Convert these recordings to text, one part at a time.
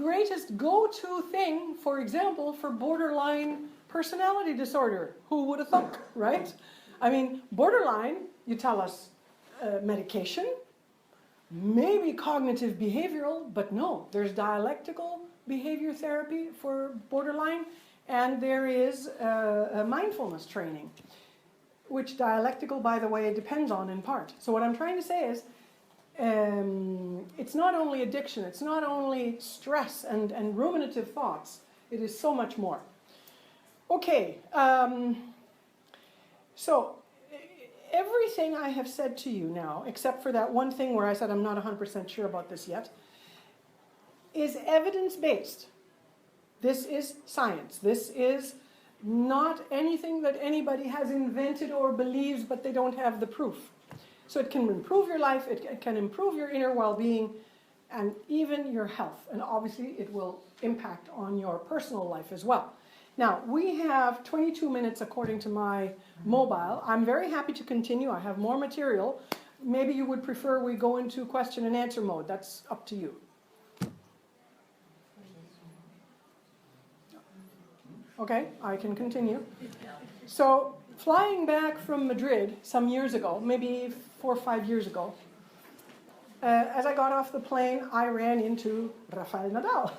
greatest go-to thing, for example, for borderline personality disorder. Who would have thought, right? I mean, borderline, you tell us medication, maybe cognitive behavioral, but no, there's dialectical behavior therapy for borderline, and there is a mindfulness training, which dialectical, by the way, depends on in part. So what I'm trying to say is, it's not only addiction, it's not only stress and ruminative thoughts, it is so much more. Okay, so everything I have said to you now, except for that one thing where I said I'm not 100% sure about this yet, is evidence-based. This is science. This is not anything that anybody has invented or believes, but they don't have the proof. So it can improve your life, it can improve your inner well-being, and even your health. And obviously it will impact on your personal life as well. Now, we have 22 minutes according to my mobile. I'm very happy to continue. I have more material. Maybe you would prefer we go into question and answer mode. That's up to you. Okay, I can continue. So, flying back from Madrid some years ago, maybe 4 or 5 years ago, as I got off the plane, I ran into Rafael Nadal.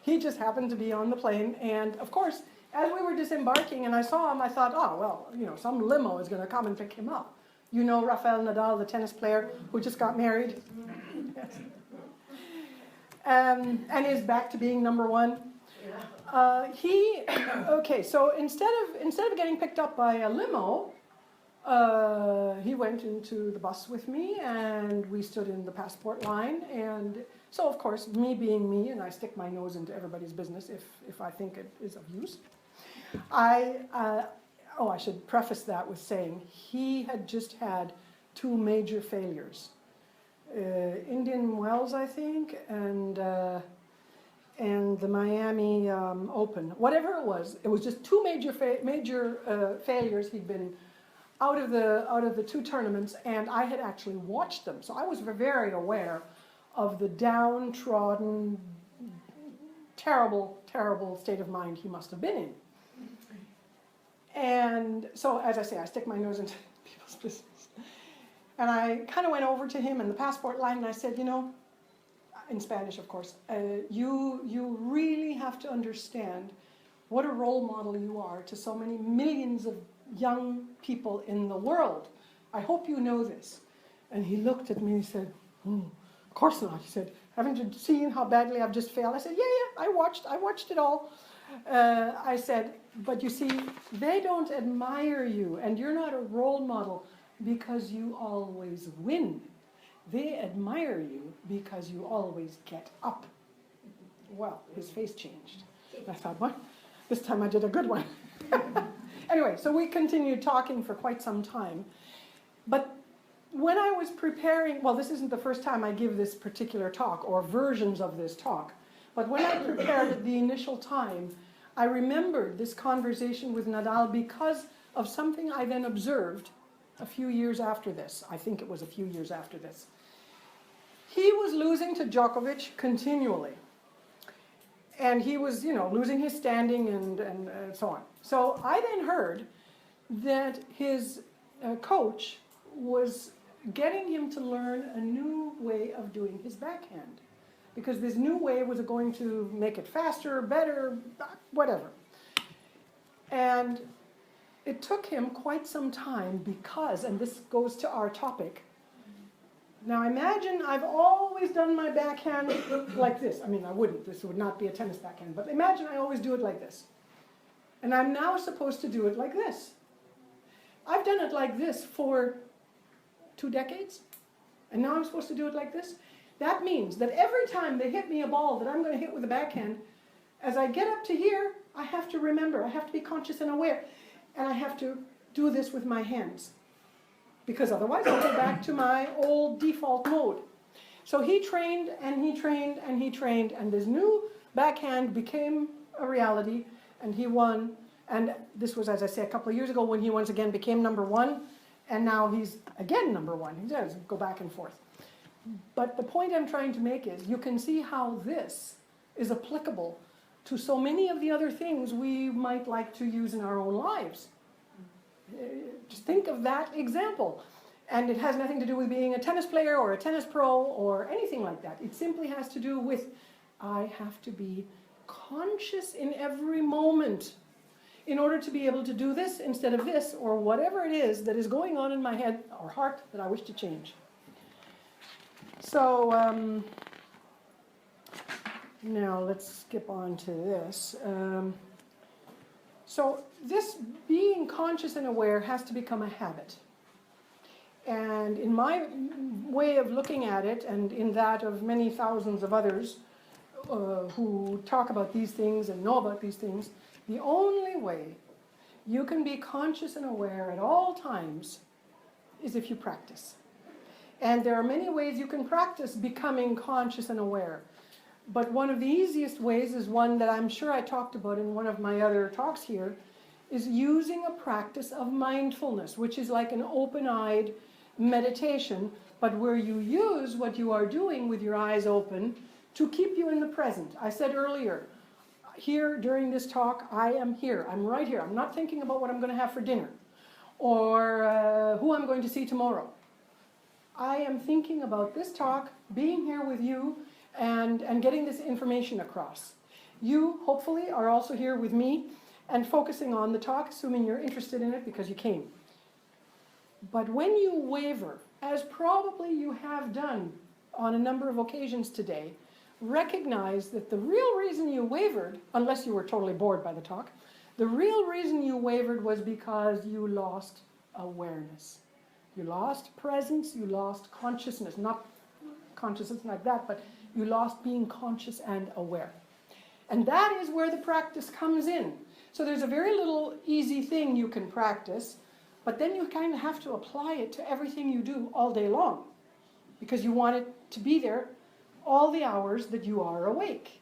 He just happened to be on the plane, and of course, as we were disembarking and I saw him, I thought, oh, well, you know, some limo is going to come and pick him up. You know Rafael Nadal, the tennis player who just got married? Yes. And is back to being number one. Okay, so instead of getting picked up by a limo, he went into the bus with me, and we stood in the passport line, and so of course, me being me, and I stick my nose into everybody's business if I think it is of use. I should preface that with saying he had just had 2 major failures. Indian Wells, I think, and the Miami Open. Whatever it was just 2 major failures. He'd been out of the 2 tournaments, and I had actually watched them. So I was very aware of the downtrodden, terrible, terrible state of mind he must have been in. And so, as I say, I stick my nose into people's business. And I kind of went over to him in the passport line, and I said, you know, in Spanish, of course, you really have to understand what a role model you are to so many millions of young people in the world. I hope you know this. And he looked at me and he said, of course not. He said, haven't you seen how badly I've just failed? I said, yeah, I watched it all. I said, but you see, they don't admire you, and you're not a role model because you always win. They admire you because you always get up. Well, his face changed. I thought, what? This time I did a good one. Anyway, so we continued talking for quite some time. But when I was preparing, well, this isn't the first time I give this particular talk, or versions of this talk, but when I prepared at the initial time, I remembered this conversation with Nadal because of something I then observed a few years after this. I think it was a few years after this. He was losing to Djokovic continually. And he was, losing his standing and so on. So I then heard that his coach was getting him to learn a new way of doing his backhand. Because this new way was going to make it faster, better, whatever. And it took him quite some time because, and this goes to our topic, now imagine I've always done my backhand like this. I mean, I wouldn't. This would not be a tennis backhand. But imagine I always do it like this. And I'm now supposed to do it like this. I've done it like this for 2 decades. And now I'm supposed to do it like this. That means that every time they hit me a ball that I'm going to hit with a backhand, as I get up to here, I have to remember. I have to be conscious and aware. And I have to do this with my hands. Because otherwise I'll go back to my old default mode. So he trained and he trained and he trained, and this new backhand became a reality, and he won. And this was, as I say, a couple of years ago when he once again became number 1, and now he's again number 1. He does go back and forth. But the point I'm trying to make is you can see how this is applicable to so many of the other things we might like to use in our own lives. Just think of that example. And it has nothing to do with being a tennis player or a tennis pro or anything like that. It simply has to do with, I have to be conscious in every moment in order to be able to do this instead of this, or whatever it is that is going on in my head or heart that I wish to change. So now let's skip on to this. So this being conscious and aware has to become a habit. And in my way of looking at it, and in that of many thousands of others who talk about these things and know about these things, the only way you can be conscious and aware at all times is if you practice. And there are many ways you can practice becoming conscious and aware. But one of the easiest ways is one that I'm sure I talked about in one of my other talks here, is using a practice of mindfulness, which is like an open-eyed meditation, but where you use what you are doing with your eyes open to keep you in the present. I said earlier, here during this talk, I am here. I'm right here. I'm not thinking about what I'm going to have for dinner or who I'm going to see tomorrow. I am thinking about this talk, being here with you, and getting this information across. You, hopefully, are also here with me and focusing on the talk, assuming you're interested in it because you came. But when you waver, as probably you have done on a number of occasions today, recognize that the real reason you wavered, unless you were totally bored by the talk, the real reason you wavered was because you lost awareness. You lost presence, you lost consciousness, not consciousness like that, but you lost being conscious and aware. And that is where the practice comes in. So there's a very little easy thing you can practice, but then you kind of have to apply it to everything you do all day long, because you want it to be there all the hours that you are awake.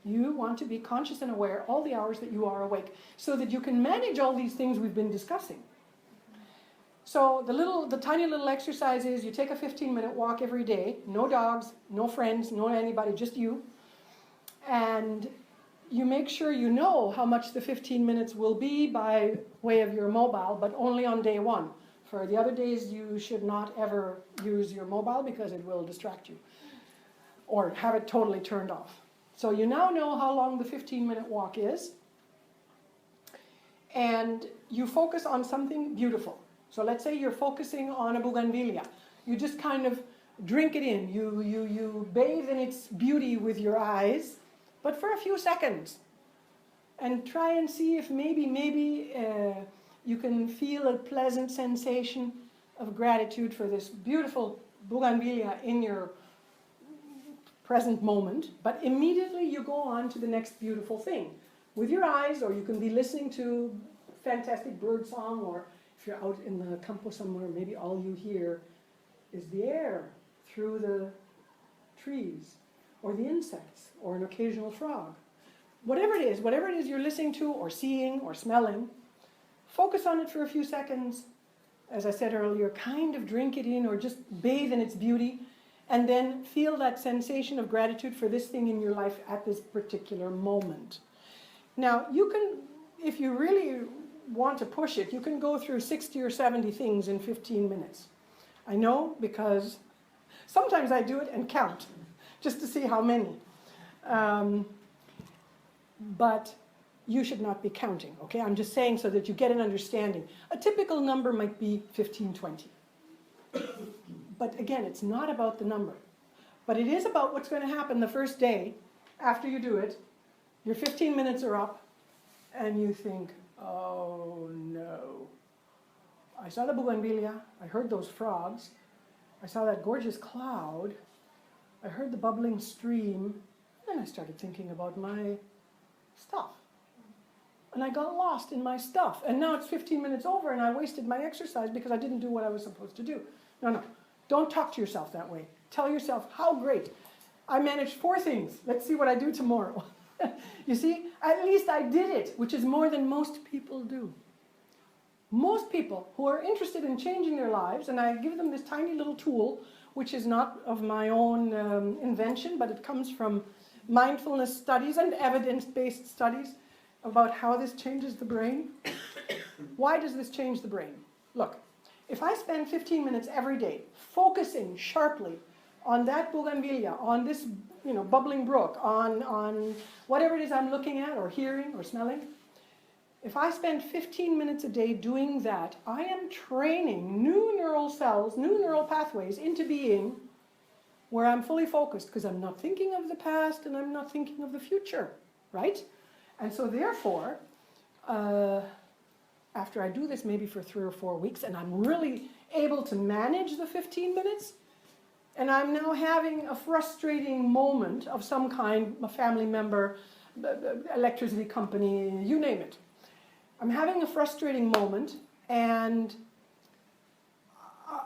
You want to be conscious and aware all the hours that you are awake, so that you can manage all these things we've been discussing. So the tiny little exercise is you take a 15-minute walk every day, no dogs, no friends, no anybody, just you. And you make sure you know how much the 15 minutes will be by way of your mobile, but only on day one. For the other days, you should not ever use your mobile because it will distract you, or have it totally turned off. So you now know how long the 15-minute walk is, and you focus on something beautiful. So let's say you're focusing on a bougainvillea. You just kind of drink it in. You bathe in its beauty with your eyes, but for a few seconds. And try and see if maybe you can feel a pleasant sensation of gratitude for this beautiful bougainvillea in your present moment. But immediately you go on to the next beautiful thing with your eyes, or you can be listening to fantastic bird song, or if you're out in the campo somewhere, maybe all you hear is the air through the trees, or the insects, or an occasional frog. Whatever it is you're listening to, or seeing, or smelling, focus on it for a few seconds. As I said earlier, kind of drink it in, or just bathe in its beauty, and then feel that sensation of gratitude for this thing in your life at this particular moment. Now, you can, if you really want to push it, you can go through 60 or 70 things in 15 minutes. I know, because sometimes I do it and count, just to see how many. But you should not be counting, okay? I'm just saying so that you get an understanding. A typical number might be 15, 20. But again, it's not about the number. But it is about what's going to happen the first day after you do it. Your 15 minutes are up, and you think, oh no. I saw the bougainvillea, I heard those frogs, I saw that gorgeous cloud, I heard the bubbling stream, and then I started thinking about my stuff. And I got lost in my stuff. And now it's 15 minutes over and I wasted my exercise because I didn't do what I was supposed to do. No. Don't talk to yourself that way. Tell yourself, how great. I managed 4 things. Let's see what I do tomorrow. You see, at least I did it, which is more than most people do. Most people who are interested in changing their lives, and I give them this tiny little tool, which is not of my own invention, but it comes from mindfulness studies and evidence-based studies about how this changes the brain. Why does this change the brain? Look, if I spend 15 minutes every day focusing sharply on that bougainvillea, on this bubbling brook, on whatever it is I'm looking at or hearing or smelling, if I spend 15 minutes a day doing that, I am training new neural cells, new neural pathways into being where I'm fully focused because I'm not thinking of the past and I'm not thinking of the future, right? And so therefore, after I do this maybe for 3 or 4 weeks and I'm really able to manage the 15 minutes, and I'm now having a frustrating moment of some kind, a family member, electricity company, you name it. I'm having a frustrating moment, and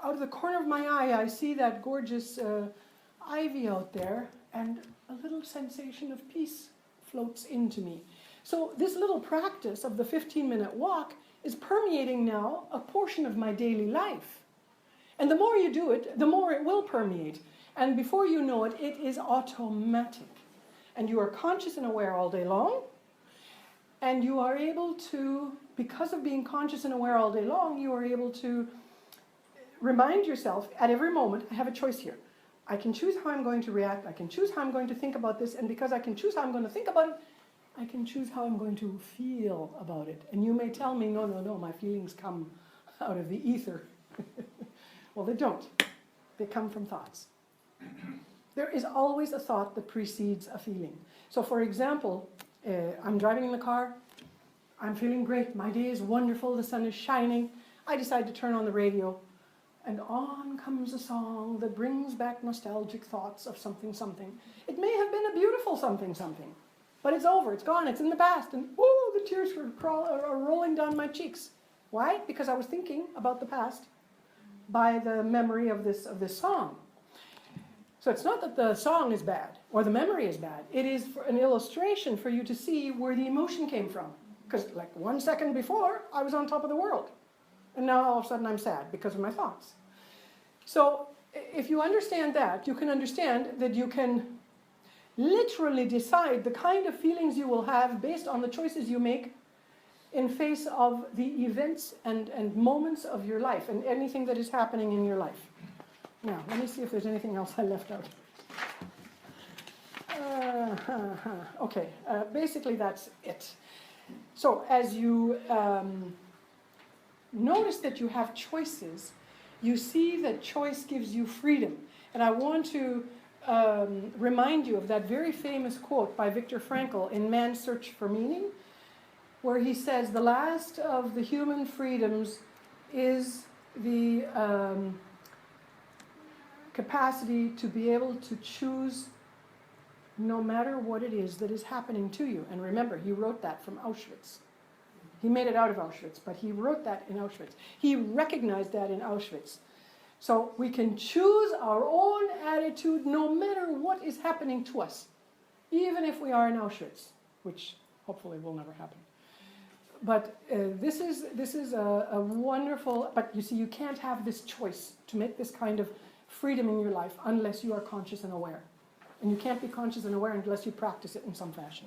out of the corner of my eye, I see that gorgeous ivy out there, and a little sensation of peace floats into me. So this little practice of the 15-minute walk is permeating now a portion of my daily life. And the more you do it, the more it will permeate. And before you know it, it is automatic. And you are conscious and aware all day long. And you are able to, because of being conscious and aware all day long, you are able to remind yourself at every moment, I have a choice here. I can choose how I'm going to react. I can choose how I'm going to think about this. And because I can choose how I'm going to think about it, I can choose how I'm going to feel about it. And you may tell me, no, my feelings come out of the ether. Well, they don't. They come from thoughts. There is always a thought that precedes a feeling. So for example, I'm driving in the car, I'm feeling great, my day is wonderful, the sun is shining. I decide to turn on the radio, and on comes a song that brings back nostalgic thoughts of something. It may have been a beautiful something, but it's over, it's gone, it's in the past, and the tears are rolling down my cheeks. Why? Because I was thinking about the past by the memory of this song. So it's not that the song is bad or the memory is bad. It is an illustration for you to see where the emotion came from. Because like 1 second before, I was on top of the world. And now all of a sudden I'm sad because of my thoughts. So if you understand that, you can understand that you can literally decide the kind of feelings you will have based on the choices you make in face of the events and moments of your life and anything that is happening in your life. Now, let me see if there's anything else I left out. Okay, basically that's it. So as you notice that you have choices, you see that choice gives you freedom. And I want to remind you of that very famous quote by Viktor Frankl in Man's Search for Meaning, where he says the last of the human freedoms is the capacity to be able to choose no matter what it is that is happening to you. And remember, he wrote that from Auschwitz. He made it out of Auschwitz, but he wrote that in Auschwitz. He recognized that in Auschwitz. So we can choose our own attitude no matter what is happening to us, even if we are in Auschwitz, which hopefully will never happen. But this is a wonderful, but you see, you can't have this choice to make this kind of freedom in your life unless you are conscious and aware. And you can't be conscious and aware unless you practice it in some fashion.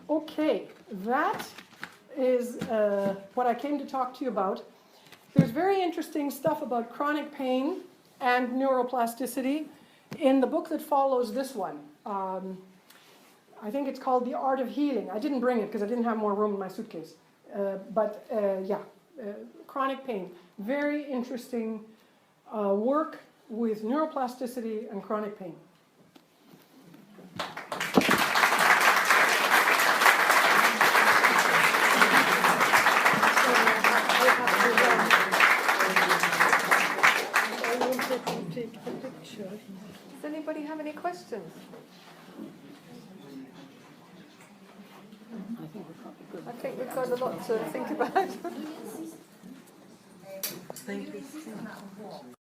Okay, that is what I came to talk to you about. There's very interesting stuff about chronic pain and neuroplasticity in the book that follows this one. I think it's called The Art of Healing. I didn't bring it because I didn't have more room in my suitcase. Chronic pain. Very interesting work with neuroplasticity and chronic pain. Does anybody have any questions? I think we've got a lot to think about. Thank you.